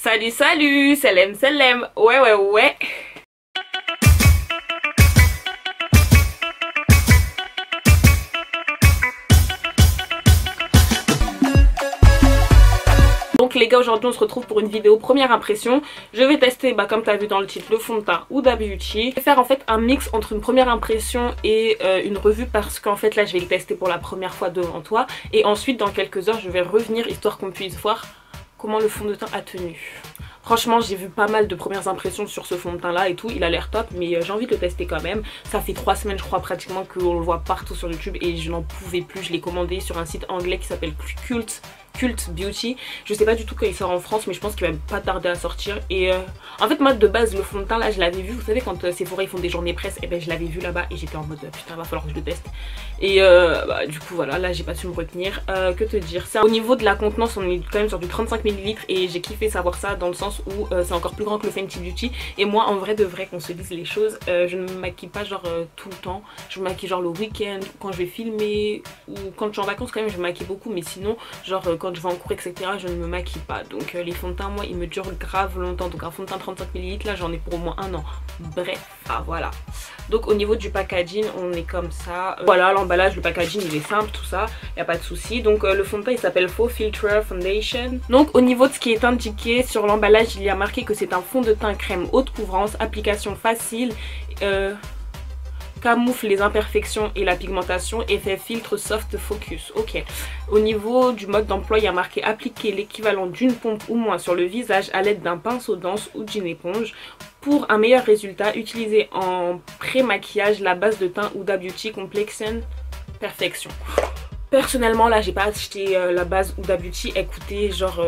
Salut salut, salam, ouais. Donc les gars, aujourd'hui on se retrouve pour une vidéo première impression. Je vais tester, comme tu as vu dans le titre, le fond de teint Huda Beauty. Je vais faire en fait un mix entre une première impression et une revue, parce qu'en fait là je vais le tester pour la première fois devant toi. Et ensuite dans quelques heures je vais revenir histoire qu'on puisse voir comment le fond de teint a tenu. Franchement j'ai vu pas mal de premières impressions sur ce fond de teint là et tout, il a l'air top, mais j'ai envie de le tester quand même. Ça fait 3 semaines je crois pratiquement qu'on le voit partout sur YouTube et je n'en pouvais plus. Je l'ai commandé sur un site anglais qui s'appelle Cult Beauty. Je sais pas du tout quand il sort en France, mais je pense qu'il va pas tarder à sortir. Et en fait moi de base le fond de teint là je l'avais vu, vous savez quand Sephora ils font des journées presse, et je l'avais vu là-bas et j'étais en mode putain va falloir que je le teste. Et du coup voilà, là j'ai pas su me retenir. Que te dire, ça au niveau de la contenance on est quand même sur du 35 ml et j'ai kiffé savoir ça dans le sens où c'est encore plus grand que le Fenty Beauty. Et moi en vrai de vrai qu'on se dise les choses, je ne me maquille pas genre tout le temps. Je me maquille genre le week-end, quand je vais filmer ou quand je suis en vacances quand même je me maquille beaucoup, mais sinon genre quand je vais en cours etc je ne me maquille pas. Donc les fonds de teint moi ils me durent grave longtemps, donc un fond de teint 35 ml là j'en ai pour au moins 1 an. Bref, voilà. Donc au niveau du packaging on est comme ça, voilà l'emballage, le packaging il est simple tout ça, il n'y a pas de souci. Donc le fond de teint il s'appelle Faux Filter Foundation. Donc au niveau de ce qui est indiqué sur l'emballage il y a marqué que c'est un fond de teint crème haute couvrance, application facile, camoufle les imperfections et la pigmentation, effet filtre soft focus. Ok. Au niveau du mode d'emploi il y a marqué appliquer l'équivalent d'une pompe ou moins sur le visage à l'aide d'un pinceau dense ou d'une éponge. Pour un meilleur résultat, utilisez en pré-maquillage la base de teint Huda Beauty Complexion Perfection. Personnellement là j'ai pas acheté la base Huda Beauty. Écoutez genre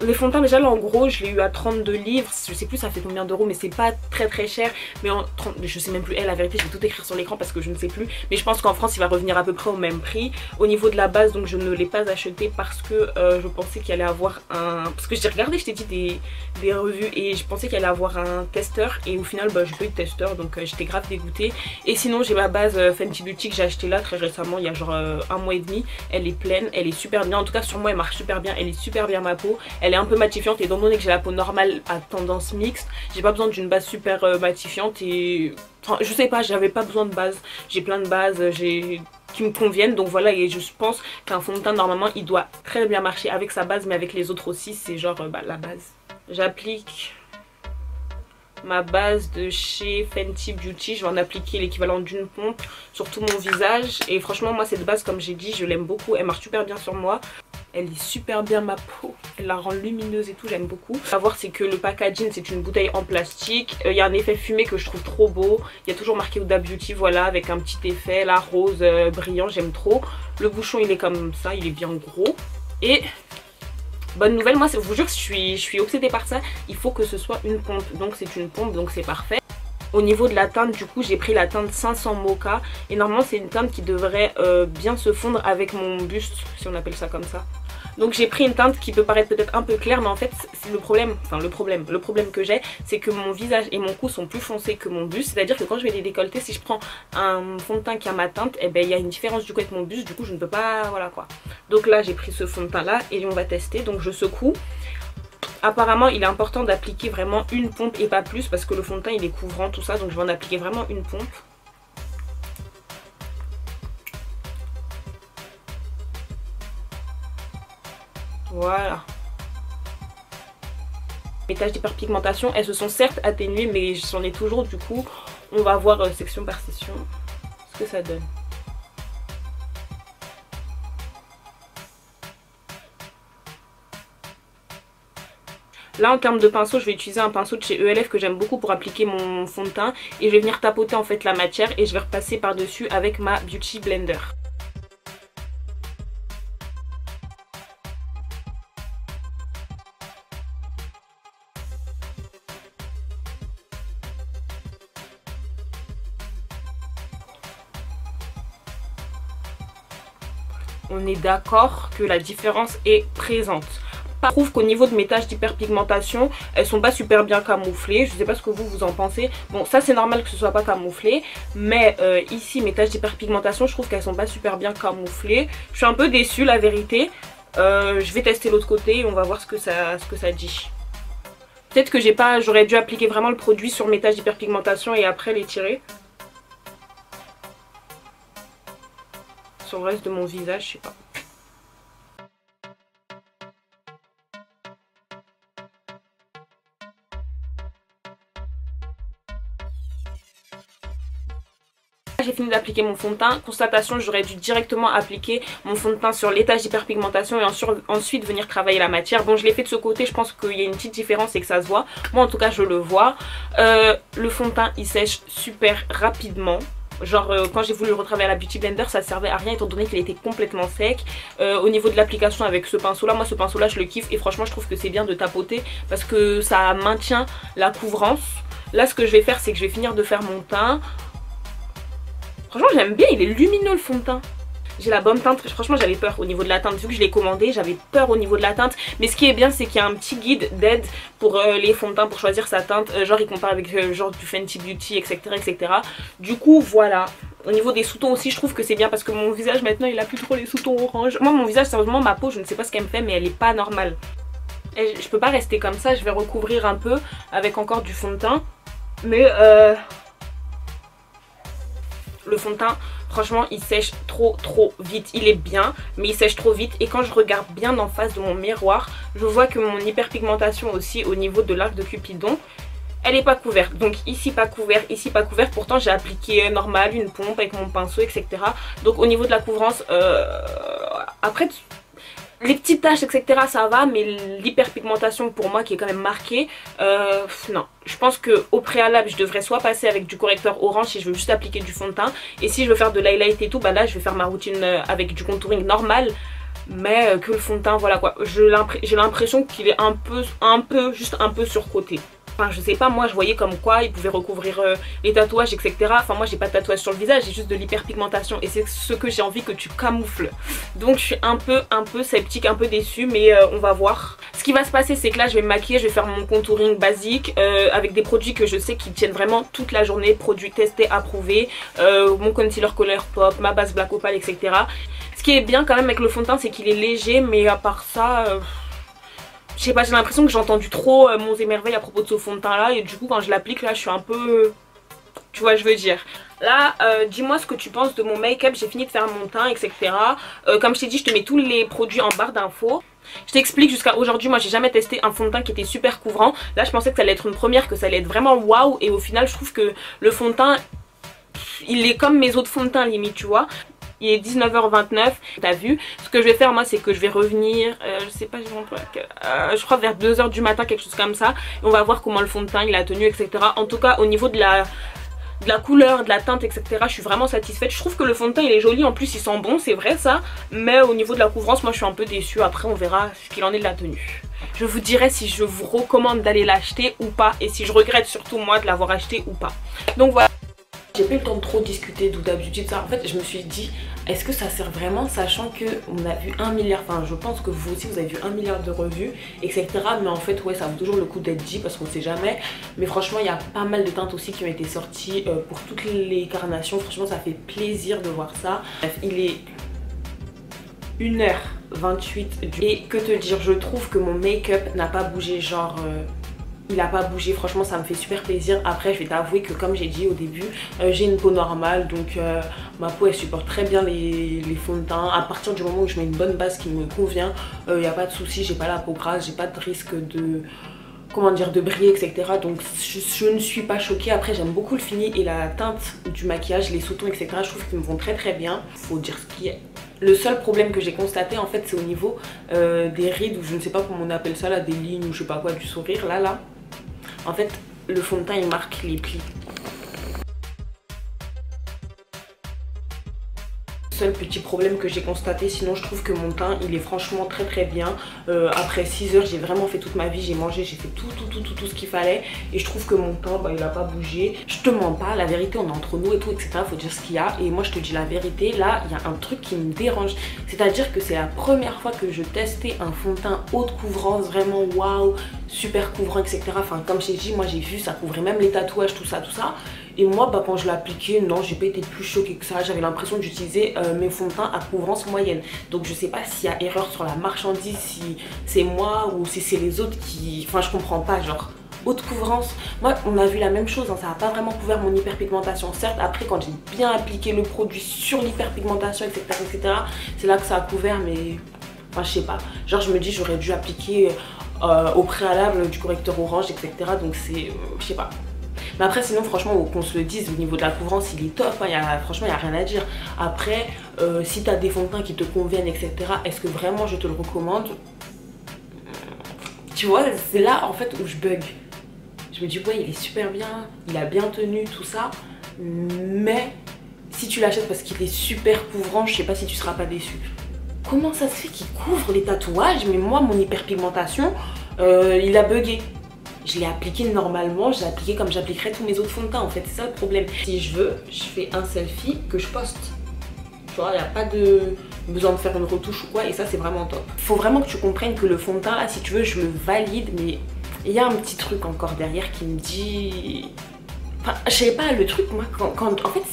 les fonds de teint déjà là en gros je l'ai eu à 32 livres, je sais plus ça fait combien d'euros, mais c'est pas très cher. Mais en 30, je sais même plus, la vérité je vais tout écrire sur l'écran parce que je ne sais plus, mais je pense qu'en France il va revenir à peu près au même prix. Au niveau de la base donc je ne l'ai pas acheté parce que je pensais qu'il allait avoir un, parce que j'ai regardé, je t'ai dit des revues et je pensais qu'il allait avoir un testeur et au final j'ai pas eu de testeur, donc j'étais grave dégoûtée. Et sinon j'ai ma base Fenty Beauty que j'ai acheté là très récemment, il y a genre 1 mois et demi. Elle est pleine, elle est super bien, en tout cas sur moi elle marche super bien, elle est super bien ma peau, elle est un peu matifiante et étant donné que j'ai la peau normale à tendance mixte, j'ai pas besoin d'une base super matifiante et enfin, je sais pas, j'avais pas besoin de base, j'ai plein de bases qui me conviennent, donc voilà. Et je pense qu'un fond de teint normalement il doit très bien marcher avec sa base mais avec les autres aussi, c'est genre la base. J'applique ma base de chez Fenty Beauty, je vais en appliquer l'équivalent d'une pompe sur tout mon visage et franchement moi cette base comme j'ai dit je l'aime beaucoup, elle marche super bien sur moi, elle lit super bien ma peau, elle la rend lumineuse et tout, j'aime beaucoup. À voir c'est que le packaging c'est une bouteille en plastique, il y a un effet fumé que je trouve trop beau, il y a toujours marqué Huda Beauty voilà avec un petit effet là rose brillant, j'aime trop. Le bouchon il est comme ça, il est bien gros et bonne nouvelle, moi je vous jure que je suis obsédée par ça, il faut que ce soit une pompe, donc c'est une pompe donc c'est parfait. Au niveau de la teinte du coup j'ai pris la teinte 500 Mocha et normalement c'est une teinte qui devrait bien se fondre avec mon buste si on appelle ça comme ça. Donc j'ai pris une teinte qui peut paraître peut-être un peu claire mais en fait c'est le problème que j'ai c'est que mon visage et mon cou sont plus foncés que mon buste, c'est à dire que quand je vais les décolleter si je prends un fond de teint qui a ma teinte il y a une différence du coup avec mon buste, du coup je ne peux pas, voilà quoi. Donc là j'ai pris ce fond de teint là et on va tester, donc je secoue. Apparemment il est important d'appliquer vraiment une pompe et pas plus parce que le fond de teint il est couvrant tout ça, donc je vais en appliquer vraiment une pompe. Voilà. Mes taches d'hyperpigmentation elles se sont certes atténuées mais j'en ai toujours, du coup on va voir section par section ce que ça donne. Là en termes de pinceau je vais utiliser un pinceau de chez ELF que j'aime beaucoup pour appliquer mon fond de teint et je vais venir tapoter en fait la matière et je vais repasser par dessus avec ma Beauty Blender. On est d'accord que la différence est présente. Je trouve qu'au niveau de mes taches d'hyperpigmentation, elles sont pas super bien camouflées. Je sais pas ce que vous en pensez. Bon, ça c'est normal que ce soit pas camouflé. Mais ici, mes taches d'hyperpigmentation, je trouve qu'elles sont pas super bien camouflées. Je suis un peu déçue, la vérité. Je vais tester l'autre côté et on va voir ce que ça dit. Peut-être que j'aurais dû appliquer vraiment le produit sur mes taches d'hyperpigmentation et après les tirer. Sur le reste de mon visage, je sais pas. J'ai fini d'appliquer mon fond de teint. Constatation, j'aurais dû directement appliquer mon fond de teint sur les taches d'hyperpigmentation et ensuite venir travailler la matière. Bon, je l'ai fait de ce côté, je pense qu'il y a une petite différence et que ça se voit. Moi en tout cas je le vois. Le fond de teint il sèche super rapidement. Genre quand j'ai voulu le retravailler à la Beauty Blender ça servait à rien étant donné qu'il était complètement sec. Au niveau de l'application avec ce pinceau là, moi ce pinceau là je le kiffe et franchement je trouve que c'est bien de tapoter parce que ça maintient la couvrance. Là ce que je vais faire c'est que je vais finir de faire mon teint. Franchement j'aime bien, il est lumineux le fond de teint. J'ai la bonne teinte, franchement j'avais peur au niveau de la teinte, vu que je l'ai commandé j'avais peur au niveau de la teinte. Mais ce qui est bien c'est qu'il y a un petit guide d'aide pour les fonds de teint pour choisir sa teinte. Genre il compare avec genre du Fenty Beauty etc etc. Du coup voilà. Au niveau des sous-tons aussi je trouve que c'est bien parce que mon visage maintenant il a plus trop les sous-tons orange. Moi mon visage sérieusement ma peau je ne sais pas ce qu'elle me fait mais elle est pas normale. Et je peux pas rester comme ça, je vais recouvrir un peu avec encore du fond de teint. Mais le fond de teint franchement il sèche trop vite. Il est bien mais il sèche trop vite. Et quand je regarde bien en face de mon miroir je vois que mon hyperpigmentation aussi au niveau de l'arc de Cupidon elle est pas couverte. Donc ici pas couvert, ici pas couvert. Pourtant j'ai appliqué normal, une pompe avec mon pinceau etc. Donc au niveau de la couvrance après les petites taches etc ça va, mais l'hyperpigmentation pour moi qui est quand même marquée, non. Je pense qu'au préalable je devrais soit passer avec du correcteur orange si je veux juste appliquer du fond de teint. Et si je veux faire de l'highlight et tout, bah là je vais faire ma routine avec du contouring normal. Mais que le fond de teint voilà quoi, j'ai l'impression qu'il est juste un peu surcoté. Enfin je sais pas, moi je voyais comme quoi il pouvait recouvrir les tatouages etc. Enfin moi j'ai pas de tatouage sur le visage, j'ai juste de l'hyperpigmentation et c'est ce que j'ai envie que tu camoufles. Donc je suis un peu sceptique, un peu déçue, mais on va voir. Ce qui va se passer c'est que là je vais me maquiller, je vais faire mon contouring basique avec des produits que je sais qui tiennent vraiment toute la journée, produits testés, approuvés, mon concealer Colourpop, ma base Black Opal etc. Ce qui est bien quand même avec le fond de teint c'est qu'il est léger, mais à part ça je sais pas, j'ai l'impression que j'ai entendu trop mon émerveil à propos de ce fond de teint là. Et du coup quand je l'applique là je suis un peu... Tu vois je veux dire. Là dis-moi ce que tu penses de mon make-up. J'ai fini de faire mon teint etc. Comme je t'ai dit je te mets tous les produits en barre d'infos. Je t'explique, jusqu'à aujourd'hui moi j'ai jamais testé un fond de teint qui était super couvrant. Là je pensais que ça allait être une première, que ça allait être vraiment waouh. Et au final je trouve que le fond de teint il est comme mes autres fonds de teint limite tu vois. Il est 19h29, t'as vu. Ce que je vais faire moi c'est que je vais revenir, je sais pas, je crois vers 2h du matin, quelque chose comme ça. Et on va voir comment le fond de teint il a tenu etc. En tout cas au niveau de la couleur, de la teinte etc. je suis vraiment satisfaite. Je trouve que le fond de teint il est joli, en plus il sent bon, c'est vrai ça. Mais au niveau de la couvrance moi je suis un peu déçue. Après on verra ce qu'il en est de la tenue. Je vous dirai si je vous recommande d'aller l'acheter ou pas. Et si je regrette surtout moi de l'avoir acheté ou pas. Donc voilà. J'ai pas eu le temps de trop discuter d'Huda Beauty de ça. En fait je me suis dit est-ce que ça sert vraiment, sachant que on a vu 1 milliard, enfin je pense que vous aussi vous avez vu 1 milliard de revues etc. Mais en fait ouais ça vaut toujours le coup d'être dit parce qu'on sait jamais. Mais franchement il y a pas mal de teintes aussi qui ont été sorties pour toutes les carnations. Franchement ça fait plaisir de voir ça. Bref, il est 1h28 et que te dire, je trouve que mon make-up n'a pas bougé, genre il a pas bougé, franchement ça me fait super plaisir. Après je vais t'avouer que comme j'ai dit au début j'ai une peau normale, donc ma peau elle supporte très bien les fonds de teint. À partir du moment où je mets une bonne base qui me convient, il n'y a pas de souci, j'ai pas la peau grasse, j'ai pas de risque de... comment dire, de briller etc. Donc je ne suis pas choquée. Après j'aime beaucoup le fini et la teinte du maquillage, les sous-tons etc. Je trouve qu'ils me vont très bien, faut dire ce qui est. Le seul problème que j'ai constaté en fait c'est au niveau des rides, ou je ne sais pas comment on appelle ça là, des lignes ou je sais pas quoi du sourire là. En fait le fond de teint il marque les plis. Seul petit problème que j'ai constaté, sinon je trouve que mon teint il est franchement très bien. Après 6 heures j'ai vraiment fait toute ma vie, j'ai mangé, j'ai fait tout ce qu'il fallait. Et je trouve que mon teint bah, il a pas bougé. Je te mens pas, la vérité on est entre nous et tout etc. Faut dire ce qu'il y a. Et moi je te dis la vérité, là il y a un truc qui me dérange. C'est à dire que c'est la première fois que je testais un fond de teint haute couvrance, vraiment waouh, super couvrant etc. Enfin comme je t'ai dit, moi j'ai vu ça couvrait même les tatouages, tout ça. Et moi bah, quand je l'ai appliqué, non j'ai pas été plus choquée que ça. J'avais l'impression d'utiliser mes fonds de teint à couvrance moyenne. Donc je sais pas s'il y a erreur sur la marchandise, si c'est moi ou si c'est les autres qui... Enfin je comprends pas genre. haute couvrance. Moi on a vu la même chose, hein, ça n'a pas vraiment couvert mon hyperpigmentation. Certes après quand j'ai bien appliqué le produit sur l'hyperpigmentation etc, c'est là que ça a couvert, mais enfin je sais pas, genre je me dis j'aurais dû appliquer au préalable du correcteur orange etc, donc c'est je sais pas. Mais après sinon franchement qu'on se le dise, au niveau de la couvrance il est top, hein, franchement il n'y a rien à dire. Après si tu as des fonds de teint qui te conviennent etc, est-ce que vraiment je te le recommande? Tu vois, c'est là en fait où je bug. Je me dis ouais il est super bien, il a bien tenu tout ça, mais si tu l'achètes parce qu'il est super couvrant, je sais pas si tu seras pas déçu. Comment ça se fait qu'il couvre les tatouages, mais moi mon hyperpigmentation il a bugué. Je l'ai appliqué normalement, je l'ai appliqué comme j'appliquerais tous mes autres fonds de teint en fait, c'est ça le problème. Si je veux, je fais un selfie que je poste. Tu vois, il n'y a pas de besoin de faire une retouche ou quoi, et ça c'est vraiment top. Faut vraiment que tu comprennes que le fond de teint là, si tu veux, je le valide, mais il y a un petit truc encore derrière qui me dit... Enfin, je sais pas, le truc, moi, en fait,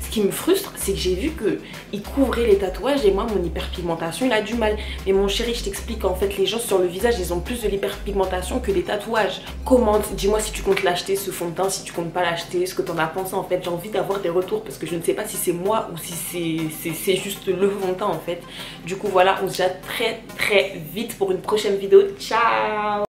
ce qui me frustre, c'est que j'ai vu qu'il couvrait les tatouages et moi, mon hyperpigmentation, il a du mal. Mais mon chéri, je t'explique, en fait, les gens sur le visage, ils ont plus de l'hyperpigmentation que les tatouages. Commente, dis-moi si tu comptes l'acheter, ce fond de teint, si tu comptes pas l'acheter, ce que t'en as pensé, en fait. J'ai envie d'avoir des retours parce que je ne sais pas si c'est moi ou si c'est juste le fond de teint, en fait. Du coup, voilà, on se jette très vite pour une prochaine vidéo. Ciao!